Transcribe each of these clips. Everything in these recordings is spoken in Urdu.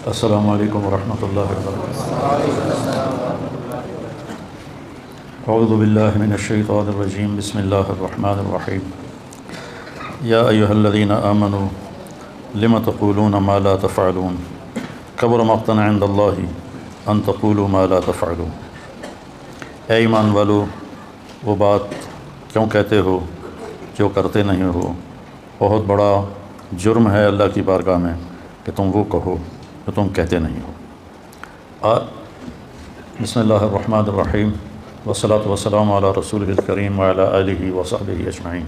السلام علیکم ورحمۃ اللہ وبرکاتہ۔ اعوذ باللہ من الشیطان الرجیم، بسم اللہ الرحمن الرحیم۔ یا ایہا الذین آمنوا لم تقولون ما لا تفعلون کبر مقتا عند اللہ ان تقولوا ما لا تفعلون۔ اے ایمان والو، وہ بات کیوں کہتے ہو جو کرتے نہیں ہو؟ بہت بڑا جرم ہے اللہ کی بارگاہ میں کہ تم وہ کہو جو تم کہتے نہیں ہو۔ بسم اللہ الرحمن الرحیم، والصلاۃ والسلام علی رسول الکریم وعلی آلہ وصحبہ اجمعین۔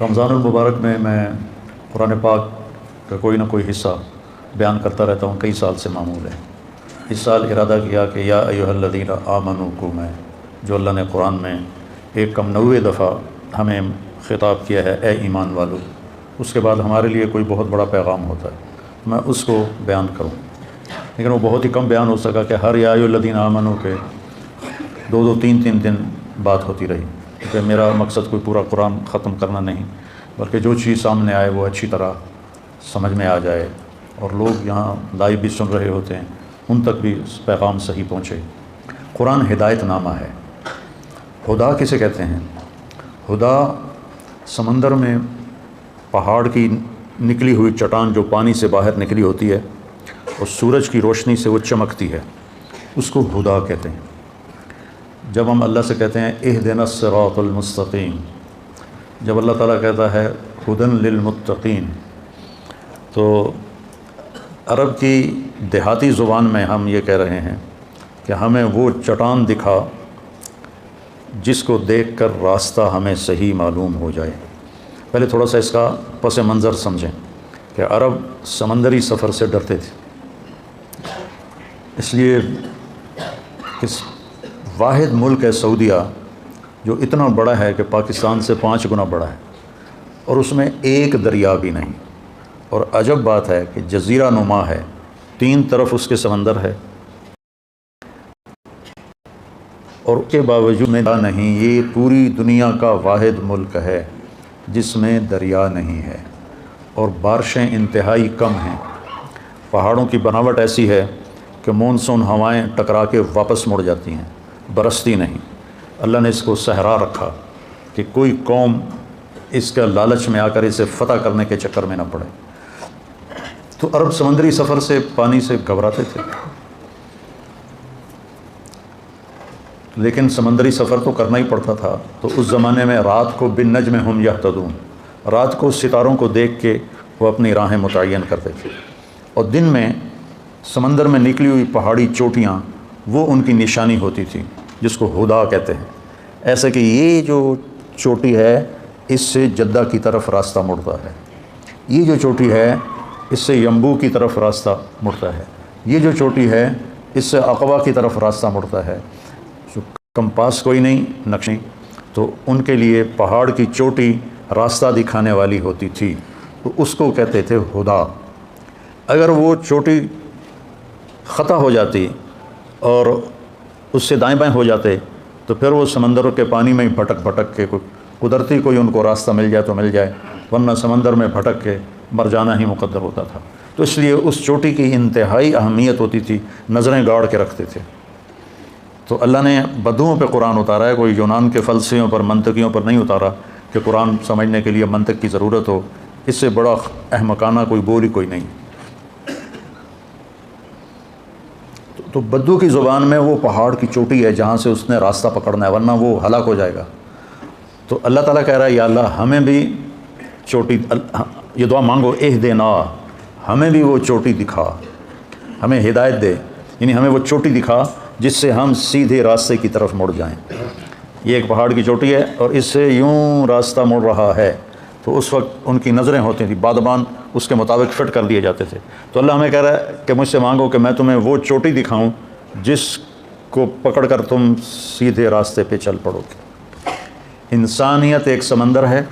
رمضان المبارک میں قرآن پاک کا کوئی نہ کوئی حصہ بیان کرتا رہتا ہوں، کئی سال سے معمول ہے۔ اس سال ارادہ کیا کہ یا ایھا الذین آمنوا کو میں، جو اللہ نے قرآن میں 190 دفعہ ہمیں خطاب کیا ہے، اے ایمان والو، اس کے بعد ہمارے لیے کوئی بہت بڑا پیغام ہوتا ہے، میں اس کو بیان کروں، لیکن وہ بہت ہی کم بیان ہو سکا کہ ہر یا ایھا الذین آمنوا کے 2-3 دن بات ہوتی رہی، کیونکہ میرا مقصد کوئی پورا قرآن ختم کرنا نہیں، بلکہ جو چیز سامنے آئے وہ اچھی طرح سمجھ میں آ جائے، اور لوگ یہاں لائیو بھی سن رہے ہوتے ہیں، ان تک بھی پیغام صحیح پہنچے۔ قرآن ہدایت نامہ ہے۔ ہدا کسے کہتے ہیں؟ ہدا سمندر میں پہاڑ کی نکلی ہوئی چٹان جو پانی سے باہر نکلی ہوتی ہے اور سورج کی روشنی سے وہ چمکتی ہے، اس کو ہدا کہتے ہیں۔ جب ہم اللہ سے کہتے ہیں اہدنا الصراط المستقیم، جب اللہ تعالیٰ کہتا ہے ہدن للمتقین، تو عرب کی دیہاتی زبان میں ہم یہ کہہ رہے ہیں کہ ہمیں وہ چٹان دکھا جس کو دیکھ کر راستہ ہمیں صحیح معلوم ہو جائے۔ پہلے تھوڑا سا اس کا پس منظر سمجھیں کہ عرب سمندری سفر سے ڈرتے تھے، اس لیے اس واحد ملک ہے سعودیہ جو اتنا بڑا ہے کہ پاکستان سے 5 گنا بڑا ہے، اور اس میں ایک دریا بھی نہیں، اور عجب بات ہے کہ جزیرہ نما ہے، 3 طرف اس کے سمندر ہے، اور اس کے باوجود میں نہیں، یہ پوری دنیا کا واحد ملک ہے جس میں دریا نہیں ہے، اور بارشیں انتہائی کم ہیں۔ پہاڑوں کی بناوٹ ایسی ہے کہ مونسون ہوائیں ٹکرا کے واپس مڑ جاتی ہیں، برستی نہیں۔ اللہ نے اس کو صحرا رکھا کہ کوئی قوم اس کا لالچ میں آ کر اسے فتح کرنے کے چکر میں نہ پڑے۔ تو عرب سمندری سفر سے، پانی سے گھبراتے تھے، لیکن سمندری سفر تو کرنا ہی پڑتا تھا۔ تو اس زمانے میں رات کو بالنجم ہم یہتدون، رات کو ستاروں کو دیکھ کے وہ اپنی راہیں متعین کرتے تھے، اور دن میں سمندر میں نکلی ہوئی پہاڑی چوٹیاں وہ ان کی نشانی ہوتی تھی، جس کو ہدا کہتے ہیں۔ ایسے کہ یہ جو چوٹی ہے اس سے جدہ کی طرف راستہ مڑتا ہے، یہ جو چوٹی ہے اس سے یمبو کی طرف راستہ مڑتا ہے، یہ جو چوٹی ہے اس سے عقبہ کی طرف راستہ مڑتا ہے۔ کمپاس کوئی نہیں، نقش نہیں، تو ان کے لیے پہاڑ کی چوٹی راستہ دکھانے والی ہوتی تھی، تو اس کو کہتے تھے ہدا۔ اگر وہ چوٹی خطا ہو جاتی اور اس سے دائیں بائیں ہو جاتے تو پھر وہ سمندر کے پانی میں ہی بھٹک بھٹک کے قدرتی کوئی ان کو راستہ مل جائے تو مل جائے، ورنہ سمندر میں بھٹک کے مر جانا ہی مقدر ہوتا تھا۔ تو اس لیے اس چوٹی کی انتہائی اہمیت ہوتی تھی، نظریں گاڑ کے رکھتے تھے۔ تو اللہ نے بدوؤں پہ قرآن اتارا ہے، کوئی یونان کے فلسفیوں پر، منطقیوں پر نہیں اتارا کہ قرآن سمجھنے کے لیے منطق کی ضرورت ہو، اس سے بڑا احمقانہ کوئی بول ہی کوئی نہیں۔ تو بدو کی زبان میں وہ پہاڑ کی چوٹی ہے جہاں سے اس نے راستہ پکڑنا ہے، ورنہ وہ ہلاک ہو جائے گا۔ تو اللہ تعالیٰ کہہ رہا ہے یا اللہ ہمیں بھی چوٹی، یہ دعا مانگو، اہدنا، ہمیں بھی وہ چوٹی دکھا، ہمیں ہدایت دے، یعنی ہمیں وہ چوٹی دکھا جس سے ہم سیدھے راستے کی طرف مڑ جائیں۔ یہ ایک پہاڑ کی چوٹی ہے اور اس سے یوں راستہ مڑ رہا ہے، تو اس وقت ان کی نظریں ہوتی تھیں، بادبان اس کے مطابق فٹ کر لیے جاتے تھے۔ تو اللہ ہمیں کہہ رہا ہے کہ مجھ سے مانگو کہ میں تمہیں وہ چوٹی دکھاؤں جس کو پکڑ کر تم سیدھے راستے پہ چل پڑو گے۔ انسانیت ایک سمندر ہے،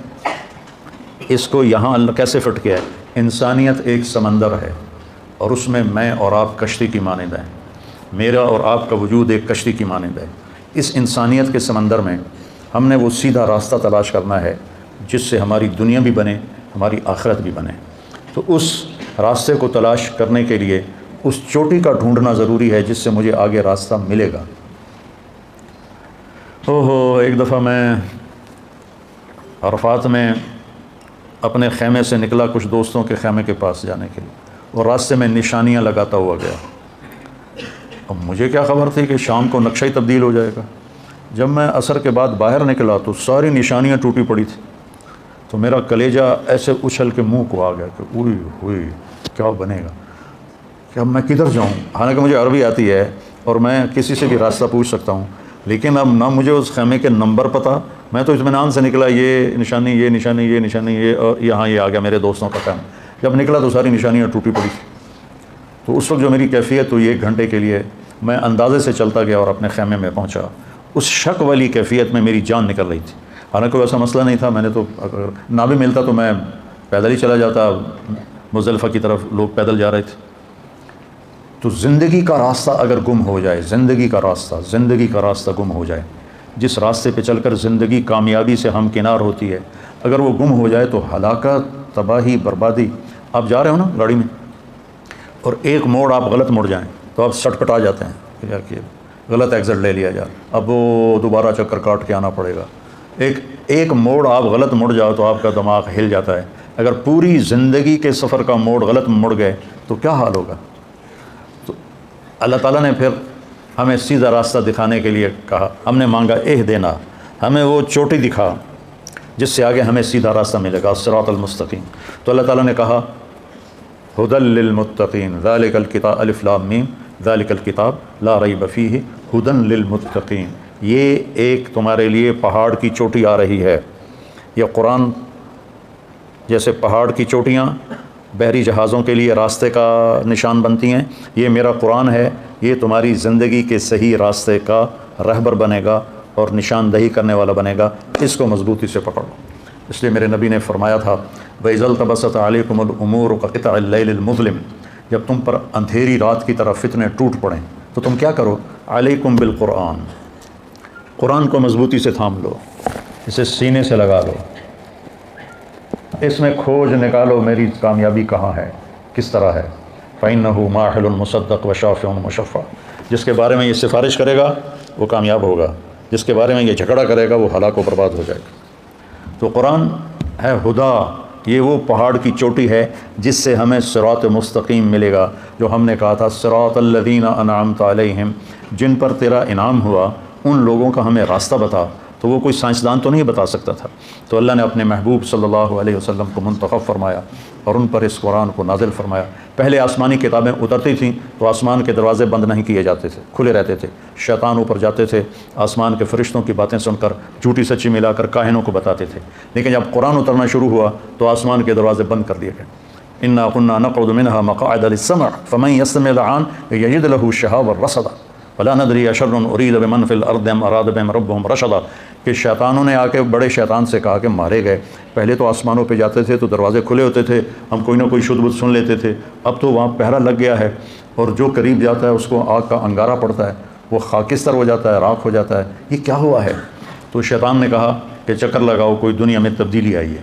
اس کو یہاں اللہ کیسے فٹ کیا ہے؟ انسانیت ایک سمندر ہے، اور اس میں اور آپ کشتی کی مانند ہیں، میرا اور آپ کا وجود ایک کشتی کی مانند ہے۔ اس انسانیت کے سمندر میں ہم نے وہ سیدھا راستہ تلاش کرنا ہے جس سے ہماری دنیا بھی بنے، ہماری آخرت بھی بنے۔ تو اس راستے کو تلاش کرنے کے لیے اس چوٹی کا ڈھونڈنا ضروری ہے جس سے مجھے آگے راستہ ملے گا۔ ایک دفعہ میں عرفات میں اپنے خیمے سے نکلا کچھ دوستوں کے خیمے کے پاس جانے کے لیے، اور راستے میں نشانیاں لگاتا ہوا گیا۔ اب مجھے کیا خبر تھی کہ شام کو نقشہ ہی تبدیل ہو جائے گا۔ جب میں عصر کے بعد باہر نکلا تو ساری نشانیاں ٹوٹی پڑی تھی، تو میرا کلیجہ ایسے اچھل کے منہ کو آ گیا کہ اوئی ہوئی کیا بنے گا، کہ اب میں کدھر جاؤں؟ حالانکہ مجھے عربی آتی ہے اور میں کسی سے بھی راستہ پوچھ سکتا ہوں، لیکن اب نہ مجھے اس خیمے کے نمبر پتہ۔ میں تو اطمینان سے نکلا، یہ نشانی یہ نشانی یہ نشانی یہ، اور یہاں یہ آ گیا میرے دوستوں کا خیمہ۔ جب نکلا تو ساری نشانیاں ٹوٹی پڑی تھی۔ تو اس وقت جو میری کیفیت ہوئی 1 گھنٹے کے لیے، میں اندازے سے چلتا گیا اور اپنے خیمے میں پہنچا۔ اس شک والی کیفیت میں میری جان نکل رہی تھی، حالانکہ ویسا مسئلہ نہیں تھا۔ میں نے تو اگر نہ بھی ملتا تو میں پیدل ہی چلا جاتا، مزدلفہ کی طرف لوگ پیدل جا رہے تھے۔ تو زندگی کا راستہ اگر گم ہو جائے، زندگی کا راستہ گم ہو جائے، جس راستے پہ چل کر زندگی کامیابی سے ہمکنار ہوتی ہے، اگر وہ گم ہو جائے تو ہلاکت، تباہی، بربادی۔ آپ جا رہے ہو نا گاڑی میں، اور ایک موڑ آپ غلط مڑ جائیں تو آپ سٹ پٹا جاتے ہیں کہ غلط ایگزٹ لے لیا جائے، اب وہ دوبارہ چکر کاٹ کے آنا پڑے گا۔ ایک موڑ آپ غلط مڑ جاؤ تو آپ کا دماغ ہل جاتا ہے۔ اگر پوری زندگی کے سفر کا موڑ غلط مڑ گئے تو کیا حال ہوگا؟ تو اللہ تعالیٰ نے پھر ہمیں سیدھا راستہ دکھانے کے لیے کہا، ہم نے مانگا اہدنا، ہمیں وہ چوٹی دکھا جس سے آگے ہمیں سیدھا راستہ ملے گا، الصراط المستقیم۔ تو اللہ تعالیٰ نے کہا ھدی للمتقین ذالک الکتاب الف لام میم ذالک الکتاب لا ریب فیہ ھدی للمتقین۔ یہ ایک تمہارے لیے پہاڑ کی چوٹی آ رہی ہے۔ یہ قرآن جیسے پہاڑ کی چوٹیاں بحری جہازوں کے لیے راستے کا نشان بنتی ہیں، یہ میرا قرآن ہے، یہ تمہاری زندگی کے صحیح راستے کا رہبر بنے گا اور نشاندہی کرنے والا بنے گا۔ اس کو مضبوطی سے پکڑو۔ اس لیے میرے نبی نے فرمایا تھا وَإِذَا الْتَبَسَتْ عَلَيْكُمُ الْأُمُورُ كَقِطْعِ اللَّيْلِ الْمُظْلِمِ، جب تم پر اندھیری رات کی طرح فتنے ٹوٹ پڑیں تو تم کیا کرو؟ علیکم بالقرآن، قرآن کو مضبوطی سے تھام لو، اسے سینے سے لگا لو، اس میں کھوج نکالو میری کامیابی کہاں ہے، کس طرح ہے۔ فَإِنَّهُ مَاحِلٌ مُصَدَّقٌ وَشَافِعٌ مُشَفَّعٌ، جس کے بارے میں یہ سفارش کرے گا وہ کامیاب ہوگا، جس کے بارے میں یہ جھگڑا کرے گا وہ ہلاک و برباد ہو جائے گا۔ تو قرآن ہے ہدا، یہ وہ پہاڑ کی چوٹی ہے جس سے ہمیں صراط مستقیم ملے گا، جو ہم نے کہا تھا صراط الذین انعمت علیہم، جن پر تیرا انعام ہوا ان لوگوں کا ہمیں راستہ بتا۔ تو وہ کوئی سائنسدان تو نہیں بتا سکتا تھا، تو اللہ نے اپنے محبوب صلی اللہ علیہ وسلم کو منتخب فرمایا اور ان پر اس قرآن کو نازل فرمایا۔ پہلے آسمانی کتابیں اترتی تھیں تو آسمان کے دروازے بند نہیں کیے جاتے تھے، کھلے رہتے تھے، شیطان اوپر جاتے تھے، آسمان کے فرشتوں کی باتیں سن کر جھوٹی سچی ملا کر کاہنوں کو بتاتے تھے۔ لیکن جب قرآن اترنا شروع ہوا تو آسمان کے دروازے بند کر دیے گئے۔ انا كنا نقعد منها مقاعد للسمع فمن يستمع الآن يجد له شهابا رصدا ولا ندري اشر اريد بمن في الارض ام اراد بهم ربهم رشدا، کہ شیطانوں نے آ کے بڑے شیطان سے کہا کہ مارے گئے، پہلے تو آسمانوں پہ جاتے تھے تو دروازے کھلے ہوتے تھے، ہم کوئی نہ کوئی شد بدھ سن لیتے تھے، اب تو وہاں پہرا لگ گیا ہے اور جو قریب جاتا ہے اس کو آگ کا انگارہ پڑتا ہے، وہ خاکستر ہو جاتا ہے، راکھ ہو جاتا ہے، یہ کیا ہوا ہے؟ تو شیطان نے کہا کہ چکر لگاؤ، کوئی دنیا میں تبدیلی آئی ہے۔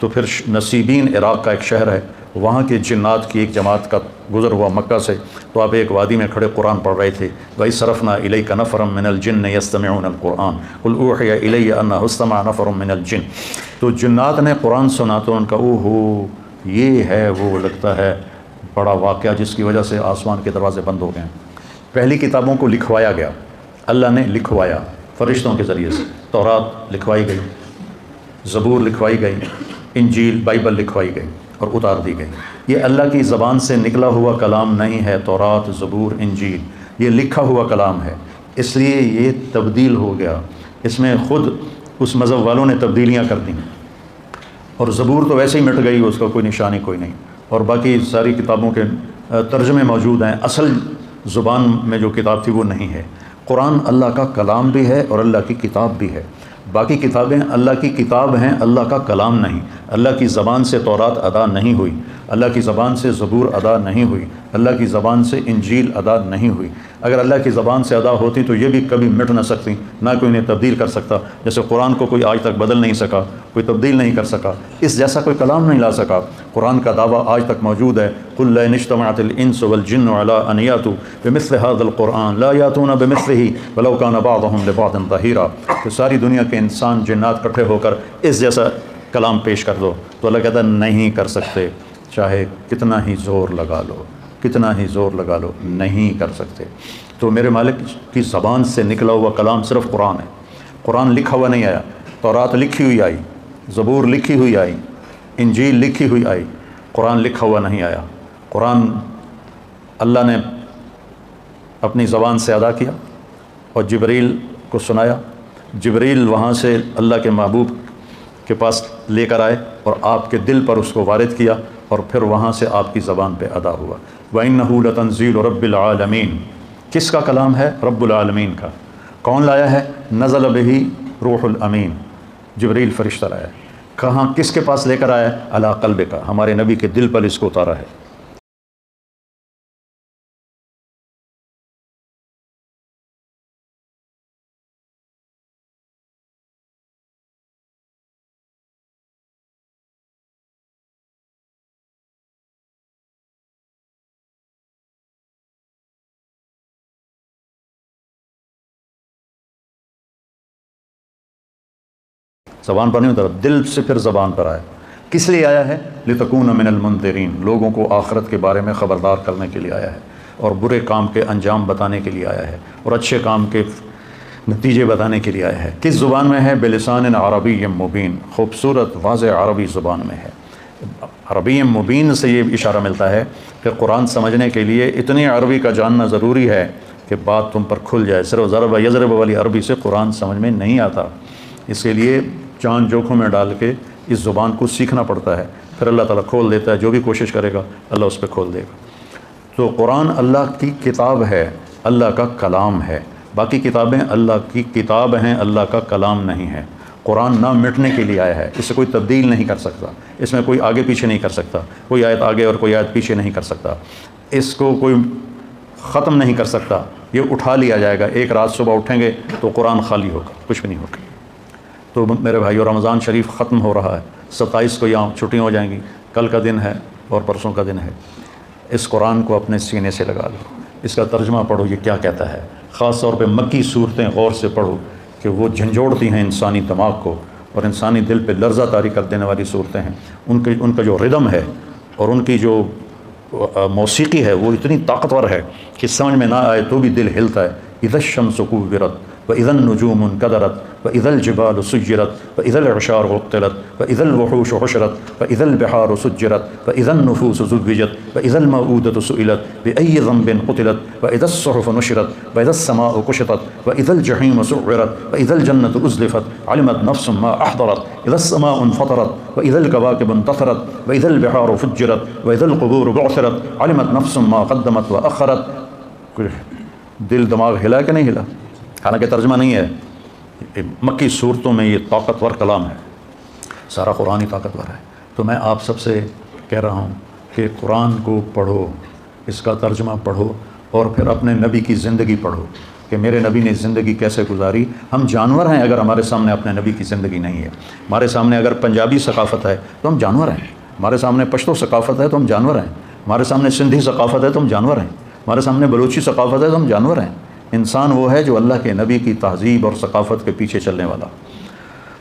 تو پھر نصیبین عراق کا ایک شہر ہے، وہاں کے جنات کی ایک جماعت کا گزر ہوا مکہ سے، تو آپ ایک وادی میں کھڑے قرآن پڑھ رہے تھے، وَإِذْ صَرَفْنَا إِلَيْكَ نَفَرًا مِنَ الْجِنِّ يَسْتَمِعُونَ الْقُرْآنَ قُلْ أُوحِيَ إِلَيَّ أَنَّهُ اسْتَمَعَ نَفَرٌ مِنَ الْجِنِّ۔ تو جنات نے قرآن سنا تو ان کا اوہو، یہ ہے وہ لگتا ہے بڑا واقعہ جس کی وجہ سے آسمان کے دروازے بند ہو گئے ہیں۔ پہلی کتابوں کو لکھوایا گیا، اللہ نے لکھوایا فرشتوں کے ذریعے سے، تورات لکھوائی گئی، زبور لکھوائی گئی، انجیل بائبل لکھوائی گئی اور اتار دی گئی۔ یہ اللہ کی زبان سے نکلا ہوا کلام نہیں ہے، تورات، زبور، انجیل، یہ لکھا ہوا کلام ہے، اس لیے یہ تبدیل ہو گیا، اس میں خود اس مذہب والوں نے تبدیلیاں کر دیں، اور زبور تو ویسے ہی مٹ گئی، اس کا کوئی نشانی کوئی نہیں، اور باقی ساری کتابوں کے ترجمے موجود ہیں، اصل زبان میں جو کتاب تھی وہ نہیں ہے۔ قرآن اللہ کا کلام بھی ہے اور اللہ کی کتاب بھی ہے، باقی کتابیں اللہ کی کتاب ہیں، اللہ کا کلام نہیں، اللہ کی زبان سے تورات ادا نہیں ہوئی۔ اللہ کی زبان سے زبور ادا نہیں ہوئی، اللہ کی زبان سے انجیل ادا نہیں ہوئی۔ اگر اللہ کی زبان سے ادا ہوتی تو یہ بھی کبھی مٹ نہ سکتی، نہ کوئی انہیں تبدیل کر سکتا۔ جیسے قرآن کو کوئی آج تک بدل نہیں سکا، کوئی تبدیل نہیں کر سکا، اس جیسا کوئی کلام نہیں لا سکا۔ قرآن کا دعویٰ آج تک موجود ہے، قُلْ لَئِنِ اجْتَمَعَتِ الْإِنسُ وَالْجِنُّ عَلَىٰ أَنْ يَأْتُوا بِمِثْلِ هَٰذَا الْقُرْآنِ لَا يَأْتُونَ بِمِثْلِهِ وَلَوْ كَانَ بَعْضُهُمْ لِبَعْضٍ ظَهِيرًا۔ کہ ساری دنیا کے انسان جنات اکٹھے ہو کر اس جیسا کلام پیش کر دو تو اللہ کہتا ہے نہیں کر سکتے، چاہے کتنا ہی زور لگا لو، کتنا ہی زور لگا لو، نہیں کر سکتے۔ تو میرے مالک کی زبان سے نکلا ہوا کلام صرف قرآن ہے۔ قرآن لکھا ہوا نہیں آیا، تورات لکھی ہوئی آئی، زبور لکھی ہوئی آئی، انجیل لکھی ہوئی آئی، قرآن لکھا ہوا نہیں آیا۔ قرآن اللہ نے اپنی زبان سے ادا کیا اور جبریل کو سنایا، جبریل وہاں سے اللہ کے محبوب کے پاس لے کر آئے اور آپ کے دل پر اس کو وارد کیا اور پھر وہاں سے آپ کی زبان پہ ادا ہوا۔ وَإِنَّهُ لَتَنزِيلُ رَبِّ الْعَالَمِينَ، کس کا کلام ہے؟ رب العالمین کا۔ کون لایا ہے؟ نزل بہ روح الامین، جبریل فرشتہ لایا ہے۔ کہاں کس کے پاس لے کر آیا ہے؟ علی قلبک، ہمارے نبی کے دل پر اس کو اتارا ہے۔ زبان پر نہیں اترا، دل سے پھر زبان پر آیا۔ کس لیے آیا ہے؟ لِتَكُونَ مِنَ الْمُنذِرِينَ، لوگوں کو آخرت کے بارے میں خبردار کرنے کے لیے آیا ہے، اور برے کام کے انجام بتانے کے لیے آیا ہے، اور اچھے کام کے نتیجے بتانے کے لیے آیا ہے۔ کس زبان میں ہے؟ بلسان عربی مبین، خوبصورت واضح عربی زبان میں ہے۔ عربی مبین سے یہ اشارہ ملتا ہے کہ قرآن سمجھنے کے لیے اتنی عربی کا جاننا ضروری ہے کہ بات تم پر کھل جائے۔ صرف ضرب یضرب والی عربی سے قرآن سمجھ میں نہیں آتا، اس کے لیے جان جوکھوں میں ڈال کے اس زبان کو سیکھنا پڑتا ہے، پھر اللہ تعالیٰ کھول دیتا ہے۔ جو بھی کوشش کرے گا اللہ اس پہ کھول دے گا۔ تو قرآن اللہ کی کتاب ہے، اللہ کا کلام ہے۔ باقی کتابیں اللہ کی کتاب ہیں، اللہ کا کلام نہیں ہے۔ قرآن نہ مٹنے کے لیے آیا ہے، اسے کوئی تبدیل نہیں کر سکتا، اس میں کوئی آگے پیچھے نہیں کر سکتا، کوئی آیت آگے اور کوئی آیت پیچھے نہیں کر سکتا، اس کو کوئی ختم نہیں کر سکتا۔ یہ اٹھا لیا جائے گا، ایک رات صبح اٹھیں گے تو قرآن خالی ہوگا، کچھ بھی نہیں ہوگا۔ تو میرے بھائیو، رمضان شریف ختم ہو رہا ہے، 27 کو یہاں چھٹیاں ہو جائیں گی، کل کا دن ہے اور پرسوں کا دن ہے۔ اس قرآن کو اپنے سینے سے لگا لو، اس کا ترجمہ پڑھو یہ کیا کہتا ہے۔ خاص طور پہ مکی صورتیں غور سے پڑھو کہ وہ جھنجھوڑتی ہیں انسانی دماغ کو اور انسانی دل پہ لرزہ طاری کر دینے والی صورتیں ہیں۔ ان کا جو ردم ہے اور ان کی جو موسیقی ہے وہ اتنی طاقتور ہے کہ سمجھ میں نہ آئے تو بھی دل ہلتا ہے۔ اذا الشمس كورت وإذا النجوم انكدرت وإذا الجبال سجرت وإذا العشار عطلت وإذا الوحوش حشرت وإذا البحار سجرت وإذا النفوس زوجت وإذا الموءودة سئلت بأي ذنب قتلت وإذا الصحف نشرت وإذا السماء كشطت وإذا الجحيم سعرت وإذا الجنة أزلفت علمت نفس ما أحضرت إذا السماء انفطرت وإذا الكواكب انتثرت وإذا البحار فجرت وإذا القبور بعثرت علمت نفس ما قدمت وأخرت۔ دل دماغ ہلا کہ نہیں ہلا؟ حالانکہ ترجمہ نہیں ہے، مکی صورتوں میں یہ طاقتور کلام ہے، سارا قرآن ہی طاقتور ہے۔ تو میں آپ سب سے کہہ رہا ہوں کہ قرآن کو پڑھو، اس کا ترجمہ پڑھو، اور پھر اپنے نبی کی زندگی پڑھو کہ میرے نبی نے زندگی کیسے گزاری۔ ہم جانور ہیں اگر ہمارے سامنے اپنے نبی کی زندگی نہیں ہے۔ ہمارے سامنے اگر پنجابی ثقافت ہے تو ہم جانور ہیں، ہمارے سامنے پشتو ثقافت ہے تو ہم جانور ہیں، ہمارے سامنے سندھی ثقافت ہے تو ہم جانور ہیں، ہمارے سامنے بلوچی ثقافت ہے تو ہم جانور ہیں۔ انسان وہ ہے جو اللہ کے نبی کی تہذیب اور ثقافت کے پیچھے چلنے والا۔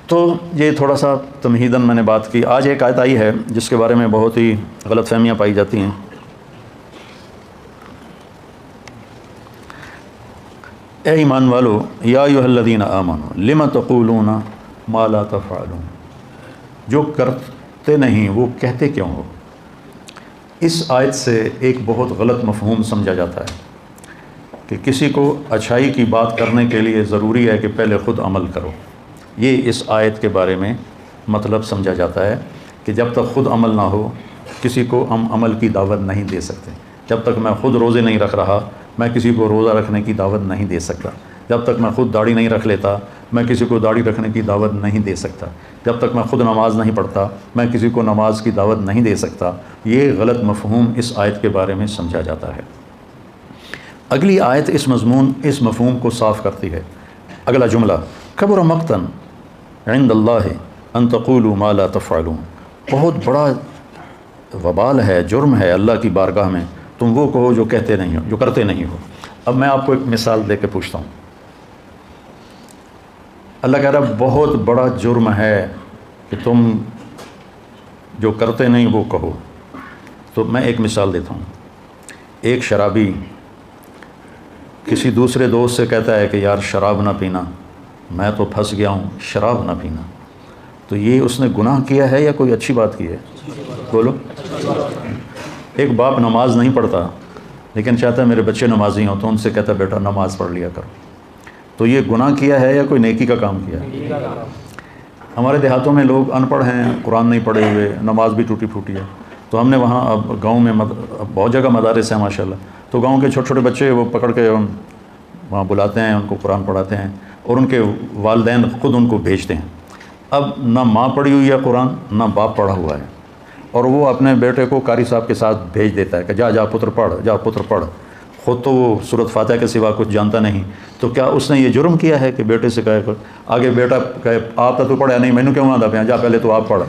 تو یہ تھوڑا سا تمہیداً میں نے بات کی۔ آج ایک آیت آئی ہے جس کے بارے میں بہت ہی غلط فہمیاں پائی جاتی ہیں۔ اے ایمان والو، یا ایھا الذین آمنوا لم تقولون ما لا تفعلون، جو کرتے نہیں وہ کہتے کیوں ہو۔ اس آیت سے ایک بہت غلط مفہوم سمجھا جاتا ہے کہ کسی کو اچھائی کی بات کرنے کے لیے ضروری ہے کہ پہلے خود عمل کرو۔ یہ اس آیت کے بارے میں مطلب سمجھا جاتا ہے کہ جب تک خود عمل نہ ہو کسی کو ہم عمل کی دعوت نہیں دے سکتے۔ جب تک میں خود روزے نہیں رکھ رہا میں کسی کو روزہ رکھنے کی دعوت نہیں دے سکتا۔ جب تک میں خود داڑھی نہیں رکھ لیتا میں کسی کو داڑھی رکھنے کی دعوت نہیں دے سکتا، جب تک میں خود نماز نہیں پڑھتا میں کسی کو نماز کی دعوت نہیں دے سکتا۔ یہ غلط مفہوم اس آیت کے بارے میں سمجھا جاتا ہے۔ اگلی آیت اس مفہوم کو صاف کرتی ہے۔ اگلا جملہ، کبر مقتن عند اللہ ان تقولوا ما لا تفعلون، بہت بڑا وبال ہے، جرم ہے اللہ کی بارگاہ میں تم وہ کہو جو کہتے نہیں ہو، جو کرتے نہیں ہو۔ اب میں آپ کو ایک مثال دے کے پوچھتا ہوں، اللہ کہہ رہا بہت بڑا جرم ہے کہ تم جو کرتے نہیں وہ کہو۔ تو میں ایک مثال دیتا ہوں۔ ایک شرابی کسی دوسرے دوست سے کہتا ہے کہ یار شراب نہ پینا، میں تو پھنس گیا ہوں، شراب نہ پینا، تو یہ اس نے گناہ کیا ہے یا کوئی اچھی بات کی ہے؟ بولو۔ ایک باپ نماز نہیں پڑھتا لیکن چاہتا ہے میرے بچے نمازی ہوں، تو ان سے کہتا ہے بیٹا نماز پڑھ لیا کرو، تو یہ گناہ کیا ہے یا کوئی نیکی کا کام کیا ہے؟ ہمارے دیہاتوں میں لوگ ان پڑھ ہیں، قرآن نہیں پڑھے ہوئے، نماز بھی ٹوٹی پھوٹی ہے، تو ہم نے وہاں اب گاؤں میں بہت جگہ مدارس ہیں ماشاءاللہ، تو گاؤں کے چھوٹے چھوٹے بچے وہ پکڑ کے وہاں بلاتے ہیں، ان کو قرآن پڑھاتے ہیں، اور ان کے والدین خود ان کو بھیجتے ہیں۔ اب نہ ماں پڑھی ہوئی ہے قرآن، نہ باپ پڑھا ہوا ہے، اور وہ اپنے بیٹے کو قاری صاحب کے ساتھ بھیج دیتا ہے کہ جا جا پتر پڑھ، جا پتر پڑھ، خود تو وہ سورۃ فاتحہ کے سوا کچھ جانتا نہیں، تو کیا اس نے یہ جرم کیا ہے کہ بیٹے سے کہے آگے بیٹا کہے آپ تو پڑھیا نہیں، مینوں کیوں آندا پیا، جا پہلے تو آپ پڑھ۔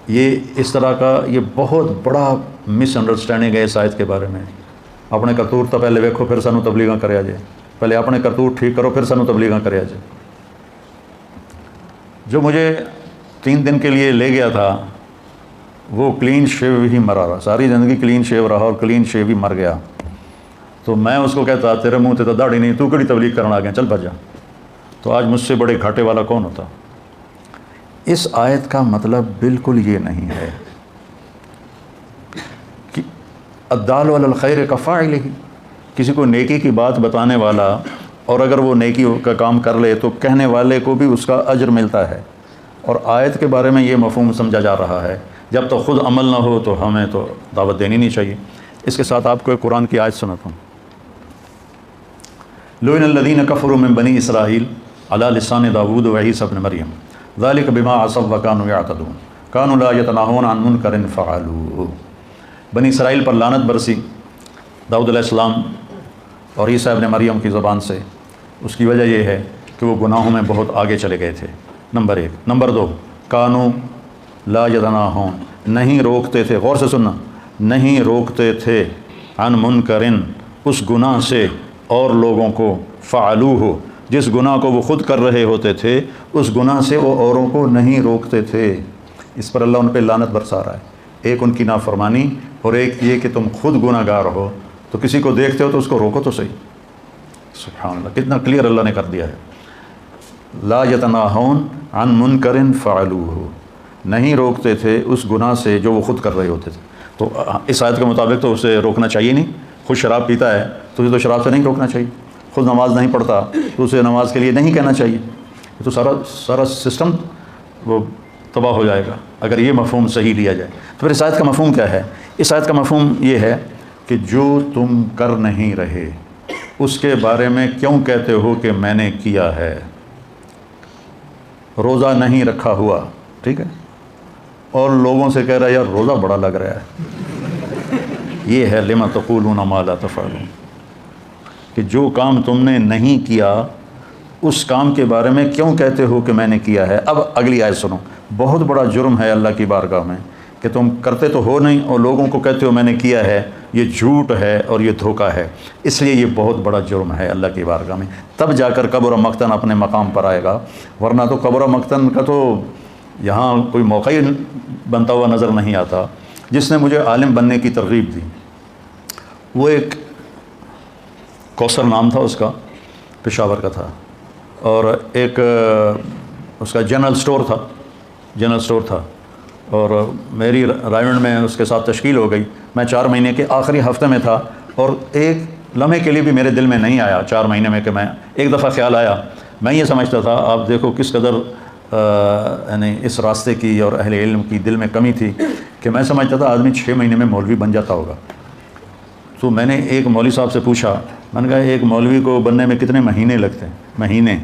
یہ اس طرح کا یہ بہت بڑا مس انڈرسٹینڈنگ ہے اس آیت کے بارے میں۔ اپنے کرتوت تو پہلے ویکھو پھر سانوں تبلیغاں کریا جائے، پہلے اپنے کرتوت ٹھیک کرو پھر سانوں تبلیغاں کریا جائے۔ جو مجھے 3 دن کے لیے لے گیا تھا وہ کلین شیو ہی مرا رہا، ساری زندگی کلین شیو رہا اور کلین شیو ہی مر گیا، تو میں اس کو کہتا تیرے منہ تے تو داڑھی نہیں، تو کیڑی تبلیغ کرنا آ گیا، چل بھجا۔ تو آج مجھ سے بڑے گھاٹے والا کون ہوتا؟ اس آیت کا مطلب بالکل یہ نہیں ہے کہ الدال علی الخیر کفاعلہ، کسی کو نیکی کی بات بتانے والا اور اگر وہ نیکی کا کام کر لے تو کہنے والے کو بھی اس کا اجر ملتا ہے، اور آیت کے بارے میں یہ مفہوم سمجھا جا رہا ہے جب تک خود عمل نہ ہو تو ہمیں تو دعوت دینی نہیں چاہیے۔ اس کے ساتھ آپ کو ایک قرآن کی آیت سناتا ہوں۔ لعن الذین کفروا من بنی اسرائیل علی لسان داؤد وعیسی ابن مریم ذلک بما عصوا وکانوا یعتدون کانوا لا یتناہون عن منکر فعلوہ۔ بنی اسرائیل پر لعنت برسی داؤد علیہ السلام اور عیسیٰ ابن مریم کی زبان سے، اس کی وجہ یہ ہے کہ وہ گناہوں میں بہت آگے چلے گئے تھے، نمبر 1۔ نمبر 2، کانوا لا یتناہون، نہیں روکتے تھے، غور سے سننا، نہیں روکتے تھے عن منکرن، اس گناہ سے اور لوگوں کو، فعلوہ، جس گناہ کو وہ خود کر رہے ہوتے تھے اس گناہ سے وہ اوروں کو نہیں روکتے تھے۔ اس پر اللہ ان پہ لعنت برسا رہا ہے، ایک ان کی نافرمانی اور ایک یہ کہ تم خود گناہ گار ہو تو کسی کو دیکھتے ہو تو اس کو روکو تو صحیح۔ سبحان اللہ، کتنا کلیئر اللہ نے کر دیا ہے۔ لا یتناہون عن منکر فعلوہ، نہیں روکتے تھے اس گناہ سے جو وہ خود کر رہے ہوتے تھے۔ تو اس آیت کے مطابق تو اسے روکنا چاہیے نہیں، خود شراب پیتا ہے تو اسے تو شراب سے نہیں روکنا چاہیے، خود نماز نہیں پڑھتا تو اسے نماز کے لیے نہیں کہنا چاہیے، تو سارا سسٹم وہ تباہ ہو جائے گا اگر یہ مفہوم صحیح لیا جائے۔ تو پھر اس آیت کا مفہوم کیا ہے؟ اس آیت کا مفہوم یہ ہے کہ جو تم کر نہیں رہے اس کے بارے میں کیوں کہتے ہو کہ میں نے کیا ہے؟ روزہ نہیں رکھا ہوا، ٹھیک ہے، اور لوگوں سے کہہ رہا ہے یار روزہ بڑا لگ رہا ہے، یہ ہے لما تقولون ما لا تفعلون، کہ جو کام تم نے نہیں کیا اس کام کے بارے میں کیوں کہتے ہو کہ میں نے کیا ہے۔ اب اگلی آیت سنو، بہت بڑا جرم ہے اللہ کی بارگاہ میں کہ تم کرتے تو ہو نہیں اور لوگوں کو کہتے ہو میں نے کیا ہے، یہ جھوٹ ہے اور یہ دھوکہ ہے، اس لیے یہ بہت بڑا جرم ہے اللہ کی بارگاہ میں، تب جا کر کبر و مقتن اپنے مقام پر آئے گا، ورنہ تو کبر و مقتن کا تو یہاں کوئی موقع ہی بنتا ہوا نظر نہیں آتا۔ جس نے مجھے عالم بننے کی ترغیب دی وہ ایک کوثر نام تھا اس کا، پشاور کا تھا، اور ایک اس کا جنرل سٹور تھا، اور میری رائمنڈ میں اس کے ساتھ تشکیل ہو گئی۔ میں 4 مہینے کے آخری ہفتے میں تھا اور ایک لمحے کے لیے بھی میرے دل میں نہیں آیا 4 مہینے میں کہ میں ایک دفعہ خیال آیا، میں یہ سمجھتا تھا، آپ دیکھو کس قدر یعنی اس راستے کی اور اہل علم کی دل میں کمی تھی کہ میں سمجھتا تھا آدمی 6 مہینے میں مولوی بن جاتا ہوگا۔ تو میں نے ایک مولوی صاحب سے پوچھا میں نے کہا ایک مولوی کو بننے میں کتنے مہینے لگتے ہیں؟ مہینے؟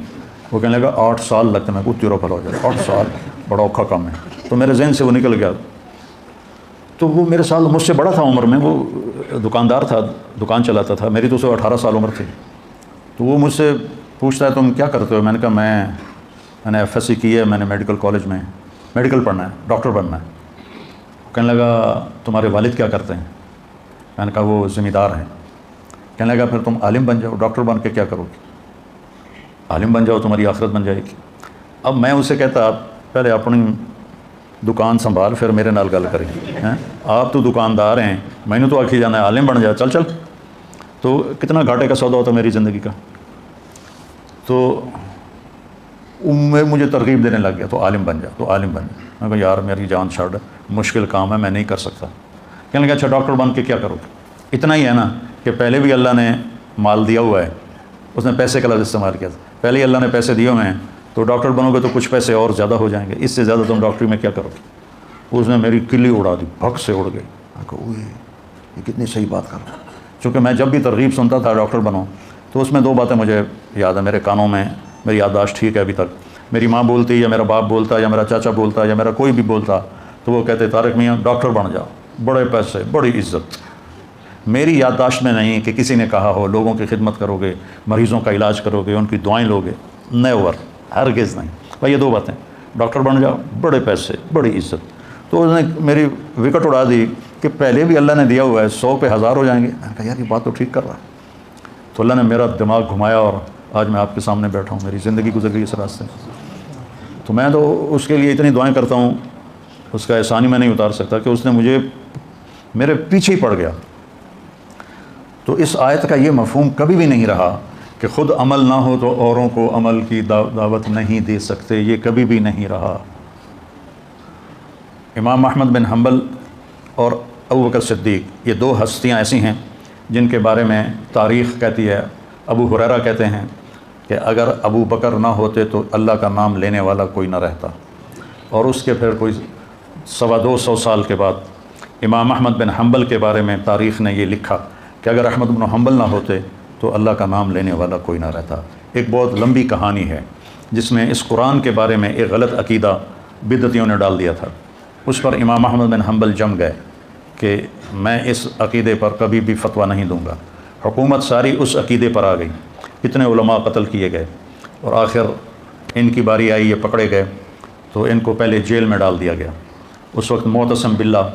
وہ کہنے لگا 8 سال لگتے ہیں۔ میں کو تیرو پھل ہو جائے 8 سال بڑا اوکھا کام ہے۔ تو میرے ذہن سے وہ نکل گیا۔ تو وہ میرے سال مجھ سے بڑا تھا عمر میں، وہ دکاندار تھا، دکان چلاتا تھا، میری تو اسے 18 سال عمر تھی۔ تو وہ مجھ سے پوچھتا ہے تم کیا کرتے ہو؟ میں نے کہا میں نے FSC کی ہے، میں نے میڈیکل کالج میں میڈیکل پڑھنا ہے، ڈاکٹر بننا ہے۔ کہنے لگا تمہارے والد کیا کرتے ہیں؟ میں نے کہا وہ ذمہ دار ہیں۔ کہنے لگا پھر تم عالم بن جاؤ، ڈاکٹر بن کے کیا کرو گے؟ عالم بن جاؤ، تمہاری آخرت بن جائے گی۔ اب میں اسے کہتا پہلے اپنی دکان سنبھال پھر میرے نال گل کریں۔ آپ تو دکاندار ہیں، میں نے تو آکھی جانا ہے عالم بن جا، چل چل۔ تو کتنا گھاٹے کا سودا ہوتا میری زندگی کا۔ تو مجھے ترغیب دینے لگ گیا تو عالم بن جا، تو عالم بن جا۔ میں کہا یار میری جان چھوڑ، مشکل کام ہے، میں نہیں کر سکتا۔ کہنے لگا اچھا ڈاکٹر بن کے کیا کرو گے؟ اتنا ہی ہے نا کہ پہلے بھی اللہ نے مال دیا ہوا ہے، اس نے پیسے کا لفظ استعمال کیا تھا، پہلے ہی اللہ نے پیسے دیے ہوئے ہیں، تو ڈاکٹر بنو گے تو کچھ پیسے اور زیادہ ہو جائیں گے، اس سے زیادہ تم ڈاکٹری میں کیا کرو گے؟ اس نے میری کلی اڑا دی، بھگ سے اڑ گئی۔ میں کہا اوئے یہ کتنی صحیح بات کر رہا ہے۔ چونکہ میں جب بھی ترغیب سنتا تھا ڈاکٹر بنو تو اس میں 2 باتیں مجھے یاد ہیں، میرے کانوں میں، میری یادداشت ٹھیک ہے ابھی تک۔ میری ماں بولتی یا میرا باپ بولتا یا میرا چاچا بولتا یا میرا کوئی بھی بولتا تو وہ کہتے طارق میاں ڈاکٹر بن جاؤ، بڑے پیسے، بڑی عزت۔ میری یادداشت میں نہیں کہ کسی نے کہا ہو لوگوں کی خدمت کرو گے، مریضوں کا علاج کرو گے، ان کی دعائیں لوگے، نیور، ہرگز نہیں۔ بھائی یہ 2 باتیں، ڈاکٹر بن جاؤ، بڑے پیسے، بڑی عزت۔ تو اس نے میری وکٹ اڑا دی کہ پہلے بھی اللہ نے دیا ہوا ہے، 100 پہ 1000 ہو جائیں گے۔ میں نے کہا یار یہ بات تو ٹھیک کر رہا ہے۔ تو اللہ نے میرا دماغ گھمایا اور آج میں آپ کے سامنے بیٹھا ہوں، میری زندگی گزر گئی اس راستے میں۔ تو میں تو اس کے لیے اتنی دعائیں کرتا ہوں، اس کا احسان ہی میں نہیں اتار سکتا کہ اس نے مجھے میرے پیچھے ہی پڑ گیا۔ تو اس آیت کا یہ مفہوم کبھی بھی نہیں رہا کہ خود عمل نہ ہو تو اوروں کو عمل کی دعوت نہیں دے سکتے، یہ کبھی بھی نہیں رہا۔ امام احمد بن حنبل اور ابو بکر صدیق یہ 2 ہستیاں ایسی ہیں جن کے بارے میں تاریخ کہتی ہے، ابو ہریرہ کہتے ہیں کہ اگر ابو بکر نہ ہوتے تو اللہ کا نام لینے والا کوئی نہ رہتا۔ اور اس کے پھر کوئی 225 سال کے بعد امام احمد بن حنبل کے بارے میں تاریخ نے یہ لکھا کہ اگر احمد بن حنبل نہ ہوتے تو اللہ کا نام لینے والا کوئی نہ رہتا۔ ایک بہت لمبی کہانی ہے جس میں اس قرآن کے بارے میں ایک غلط عقیدہ بدعتیوں نے ڈال دیا تھا، اس پر امام احمد بن حنبل جم گئے کہ میں اس عقیدے پر کبھی بھی فتویٰ نہیں دوں گا۔ حکومت ساری اس عقیدے پر آ گئی، اتنے علماء قتل کیے گئے، اور آخر ان کی باری آئی، یہ پکڑے گئے تو ان کو پہلے جیل میں ڈال دیا گیا۔ اس وقت معتصم باللہ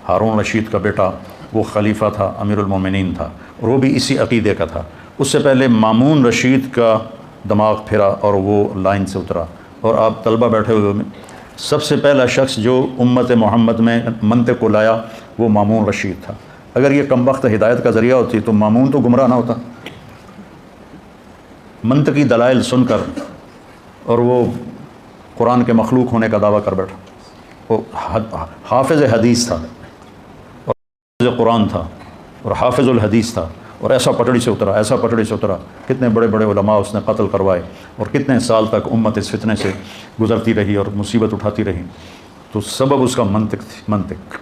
ہارون رشید کا بیٹا وہ خلیفہ تھا، امیر المومنین تھا، اور وہ بھی اسی عقیدے کا تھا۔ اس سے پہلے مامون رشید کا دماغ پھرا اور وہ لائن سے اترا، اور آپ طلبہ بیٹھے ہوئے میں سب سے پہلا شخص جو امت محمد میں منطق کو لایا وہ مامون رشید تھا۔ اگر یہ کم وقت ہدایت کا ذریعہ ہوتی تو مامون تو گمراہ نہ ہوتا۔ منطقی دلائل سن کر اور وہ قرآن کے مخلوق ہونے کا دعویٰ کر بیٹھا۔ وہ حافظ حدیث تھا اور حافظ قرآن تھا اور حافظ الحدیث تھا، اور ایسا پٹڑی سے اترا، ایسا پٹڑی سے اترا، کتنے بڑے بڑے علماء اس نے قتل کروائے، اور کتنے سال تک امت اس فتنے سے گزرتی رہی اور مصیبت اٹھاتی رہی۔ تو سبب اس کا منطق تھی، منطق۔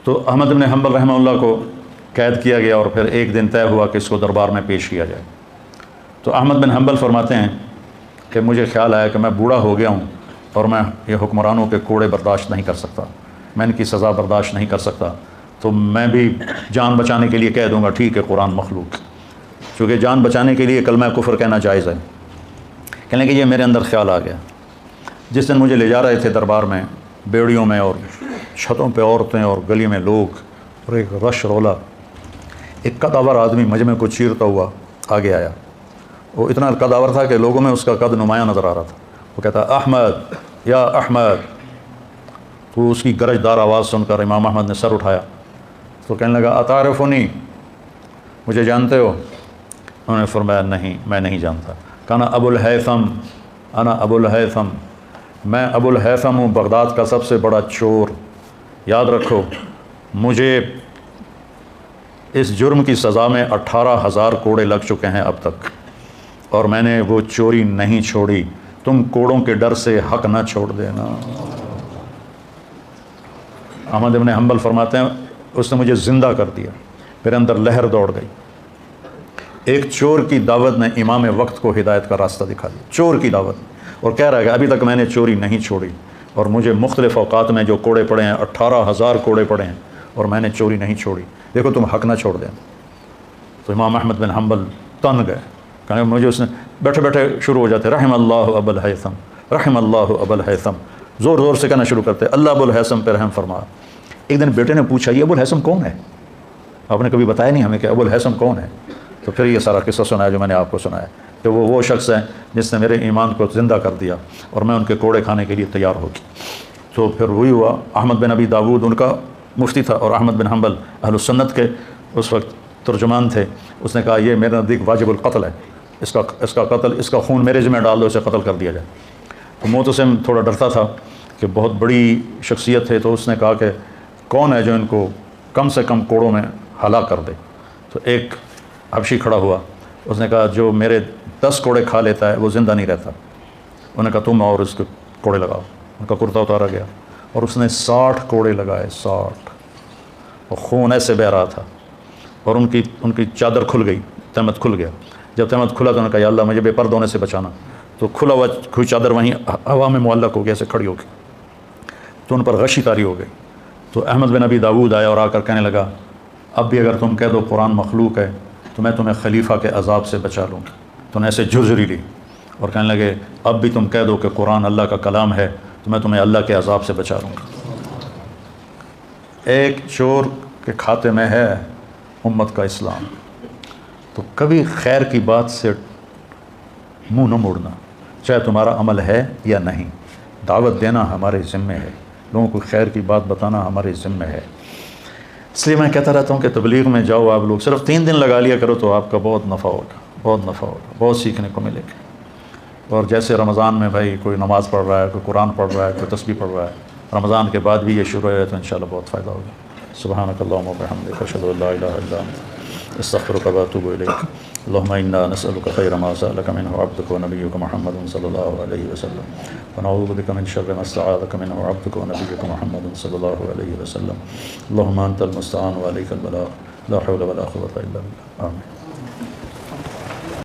تو احمد بن حنبل رحمہ اللہ کو قید کیا گیا، اور پھر ایک دن طے ہوا کہ اس کو دربار میں پیش کیا جائے۔ تو احمد بن حنبل فرماتے ہیں کہ مجھے خیال آیا کہ میں بوڑھا ہو گیا ہوں اور میں یہ حکمرانوں کے کوڑے برداشت نہیں کر سکتا، میں ان کی سزا برداشت نہیں کر سکتا، تو میں بھی جان بچانے کے لیے کہہ دوں گا ٹھیک ہے قرآن مخلوق، چونکہ جان بچانے کے لیے کلمہ کفر کہنا جائز ہے۔ کہنے کہ یہ میرے اندر خیال آ گیا۔ جس دن مجھے لے جا رہے تھے دربار میں، بیڑیوں میں اور چھتوں پہ عورتیں اور گلی میں لوگ اور ایک رش رولا، ایک قداور آدمی مجمع کو چیرتا ہوا آگے آیا۔ وہ اتنا قداور تھا کہ لوگوں میں اس کا قد نمایاں نظر آ رہا تھا۔ وہ کہتا احمد یا احمد۔ تو اس کی گرجدار آواز سن کر امام احمد نے سر اٹھایا تو کہنے لگا اتعرفنی، مجھے جانتے ہو؟ انہوں نے فرمایا نہیں، میں نہیں جانتا۔ کہنا ابو الہیثم، انا ابو الہیثم، میں ابو الہیثم ہوں، بغداد کا سب سے بڑا چور۔ یاد رکھو مجھے اس جرم کی سزا میں 18,000 کوڑے لگ چکے ہیں اب تک، اور میں نے وہ چوری نہیں چھوڑی، تم کوڑوں کے ڈر سے حق نہ چھوڑ دینا۔ احمد بن حنبل فرماتے ہیں اس نے مجھے زندہ کر دیا، میرے اندر لہر دوڑ گئی۔ ایک چور کی دعوت نے امام وقت کو ہدایت کا راستہ دکھا دیا، چور کی دعوت، اور کہہ رہا ہے کہ ابھی تک میں نے چوری نہیں چھوڑی، اور مجھے مختلف اوقات میں جو کوڑے پڑے ہیں 18,000 کوڑے پڑے ہیں، اور میں نے چوری نہیں چھوڑی، دیکھو تم حق نہ چھوڑ دیں۔ تو امام احمد بن حنبل تن گئے، کہنے مجھے اس نے بیٹھے بیٹھے شروع ہو جاتے رحم اللہ ابو الہیثم، رحم اللہ ابو الہیثم، زور زور سے کہنا شروع کرتے اللہ ابو الہیثم پہ رحم فرما۔ ایک دن بیٹے نے پوچھا یہ ابو الہیثم کون ہے؟ آپ نے کبھی بتایا نہیں ہمیں کہ ابو الہیثم کون ہے؟ تو پھر یہ سارا قصہ سنایا جو میں نے آپ کو سنایا کہ وہ شخص ہے جس نے میرے ایمان کو زندہ کر دیا اور میں ان کے کوڑے کھانے کے لیے تیار ہو گئی۔ تو پھر وہی ہوا، احمد بن ابی داود ان کا مفتی تھا اور احمد بن حنبل اہل السنت کے اس وقت ترجمان تھے۔ اس نے کہا یہ میرے نزدیک واجب القتل ہے، اس کا قتل، اس کا خون میرے ذمہ ڈال دو، اسے قتل کر دیا جائے۔ تو معتصم تھوڑا ڈرتا تھا کہ بہت بڑی شخصیت ہے، تو اس نے کہا کہ کون ہے جو ان کو کم سے کم کوڑوں میں ہلاک کر دے؟ تو ایک حبشی کھڑا ہوا، اس نے کہا جو میرے 10 کوڑے کھا لیتا ہے وہ زندہ نہیں رہتا۔ انہوں نے کہا تم اور اس کے کوڑے لگاؤ۔ ان کا کرتا اتارا گیا اور اس نے 60 کوڑے لگائے، 60، اور خون ایسے بہہ رہا تھا، اور ان کی چادر کھل گئی، تہمت کھل گیا۔ جب تہمت کھلا تو انہوں نے کہا یا اللہ مجھے بے پردہ ہونے سے بچانا، تو کھلا ہوا کوئی چادر وہیں ہوا میں معلق ہو گیا، ایسے کھڑی ہو گئی، تو ان پر غشی طاری ہو گئی۔ تو احمد بن ابی داود آیا اور آ کر کہنے لگا اب بھی اگر تم کہہ دو قرآن مخلوق ہے تو میں تمہیں خلیفہ کے عذاب سے بچا لوں گا۔ تو نے ایسے جھرجھری لی اور کہنے لگے اب بھی تم کہہ دو کہ قرآن اللہ کا کلام ہے تو میں تمہیں اللہ کے عذاب سے بچا لوں گا۔ ایک چور کے کھاتے میں ہے امت کا اسلام، تو کبھی خیر کی بات سے منہ نہ موڑنا، چاہے تمہارا عمل ہے یا نہیں۔ دعوت دینا ہمارے ذمہ ہے، لوگوں کو خیر کی بات بتانا ہمارے ذمہ ہے۔ اس لیے میں کہتا رہتا ہوں کہ تبلیغ میں جاؤ آپ لوگ، صرف 3 دن لگا لیا کرو تو آپ کا بہت نفع ہوگا، بہت نفع ہوگا، بہت سیکھنے کو ملے گا۔ اور جیسے رمضان میں بھائی کوئی نماز پڑھ رہا ہے، کوئی قرآن پڑھ رہا ہے، کوئی تسبیح پڑھ رہا ہے، رمضان کے بعد بھی یہ شروع ہے تو انشاءاللہ بہت فائدہ ہوگا۔ سبحانک اللہم و بحمدک، اشہد ان لا الہ الا انت، استغفرک و اتوب الیک۔ اللہم انا نسألک خیر ما سألک منہ عبدک و نبیک محمد صلی اللہ علیہ وسلم، ونعوذ بک من شر ما استعاذک منہ عبدک و نبیک محمد صلی اللہ علیہ وسلم۔ اللہم انت المستعان و علیک البلاغ، لا حول ولا قوة الا باللہ، آمین۔